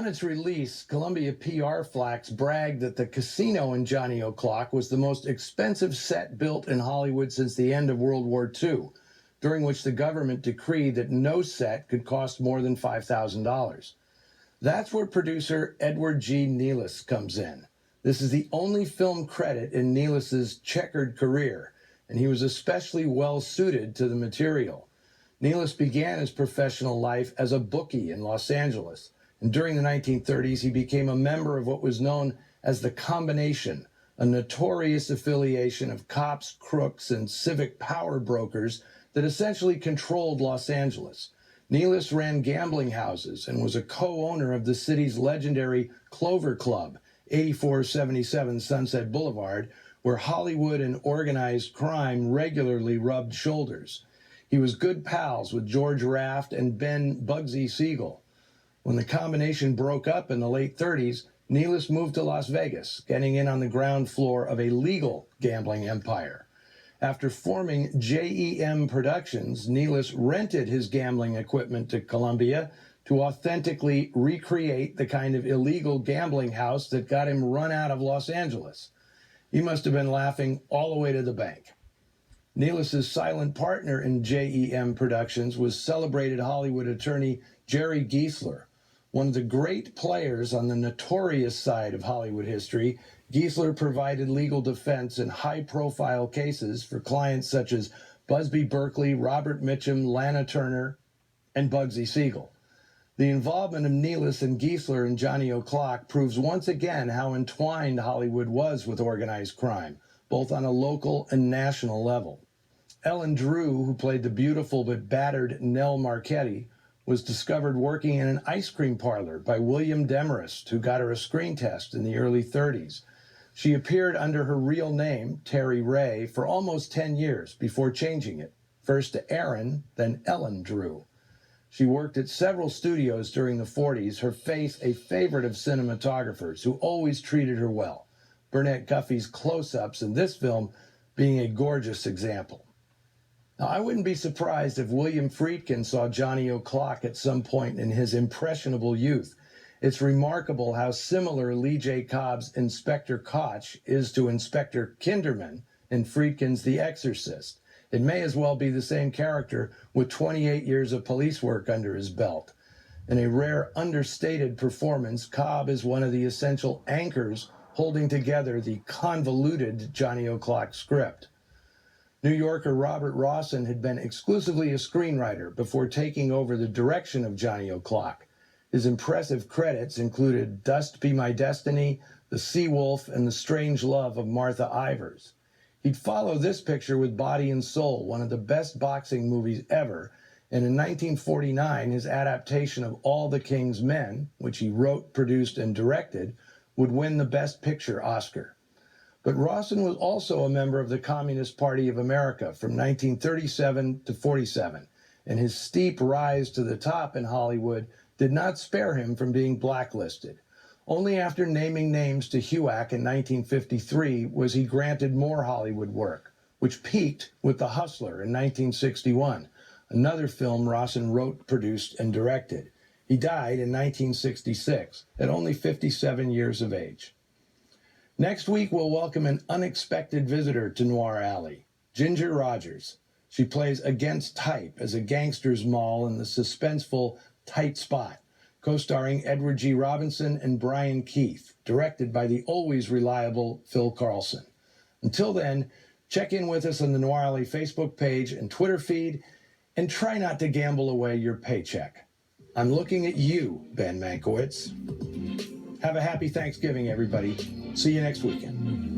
On its release, Columbia PR Flax bragged that the casino in Johnny O'Clock was the most expensive set built in Hollywood since the end of World War II, during which the government decreed that no set could cost more than $5,000. That's where producer Edward G. Nealis comes in. This is the only film credit in Nealis's checkered career, and he was especially well suited to the material. Nealis began his professional life as a bookie in Los Angeles, and during the 1930s he became a member of what was known as the Combination, a notorious affiliation of cops, crooks, and civic power brokers that essentially controlled Los Angeles. Nealis ran gambling houses and was a co-owner of the city's legendary Clover Club, 8477 Sunset Boulevard, where Hollywood and organized crime regularly rubbed shoulders. He was good pals with George Raft and Ben Bugsy Siegel. When the Combination broke up in the late 30s, Nealis moved to Las Vegas, getting in on the ground floor of a legal gambling empire. After forming JEM Productions, Nealis rented his gambling equipment to Columbia to authentically recreate the kind of illegal gambling house that got him run out of Los Angeles. He must have been laughing all the way to the bank. Nealis' silent partner in JEM Productions was celebrated Hollywood attorney Jerry Giesler. One of the great players on the notorious side of Hollywood history, Giesler provided legal defense in high-profile cases for clients such as Busby Berkeley, Robert Mitchum, Lana Turner, and Bugsy Siegel. The involvement of Nealis and Giesler in Johnny O'Clock proves once again how entwined Hollywood was with organized crime, both on a local and national level. Ellen Drew, who played the beautiful but battered Nell Marchetti, was discovered working in an ice cream parlor by William Demarest, who got her a screen test in the early 30s. She appeared under her real name, Terry Ray, for almost 10 years before changing it, first to Erin, then Ellen Drew. She worked at several studios during the 40s, her face a favorite of cinematographers who always treated her well. Burnett Guffey's close-ups in this film being a gorgeous example. Now, I wouldn't be surprised if William Friedkin saw Johnny O'Clock at some point in his impressionable youth. It's remarkable how similar Lee J. Cobb's Inspector Koch is to Inspector Kinderman in Friedkin's The Exorcist. It may as well be the same character with 28 years of police work under his belt. In a rare understated performance, Cobb is one of the essential anchors holding together the convoluted Johnny O'Clock script. New Yorker Robert Rawson had been exclusively a screenwriter before taking over the direction of Johnny O'Clock. His impressive credits included Dust Be My Destiny, The Sea Wolf, and The Strange Love of Martha Ivers. He'd follow this picture with Body and Soul, one of the best boxing movies ever, and in 1949, his adaptation of All the King's Men, which he wrote, produced, and directed, would win the Best Picture Oscar. But Rawson was also a member of the Communist Party of America from 1937 to 47, and his steep rise to the top in Hollywood did not spare him from being blacklisted. Only after naming names to HUAC in 1953 was he granted more Hollywood work, which peaked with The Hustler in 1961, another film Rawson wrote, produced, and directed. He died in 1966 at only 57 years of age. Next week, we'll welcome an unexpected visitor to Noir Alley, Ginger Rogers. She plays against type as a gangster's moll in the suspenseful Tight Spot, co-starring Edward G. Robinson and Brian Keith, directed by the always reliable Phil Carlson. Until then, check in with us on the Noir Alley Facebook page and Twitter feed, and try not to gamble away your paycheck. I'm looking at you, Ben Mankiewicz. Have a happy Thanksgiving, everybody. See you next weekend.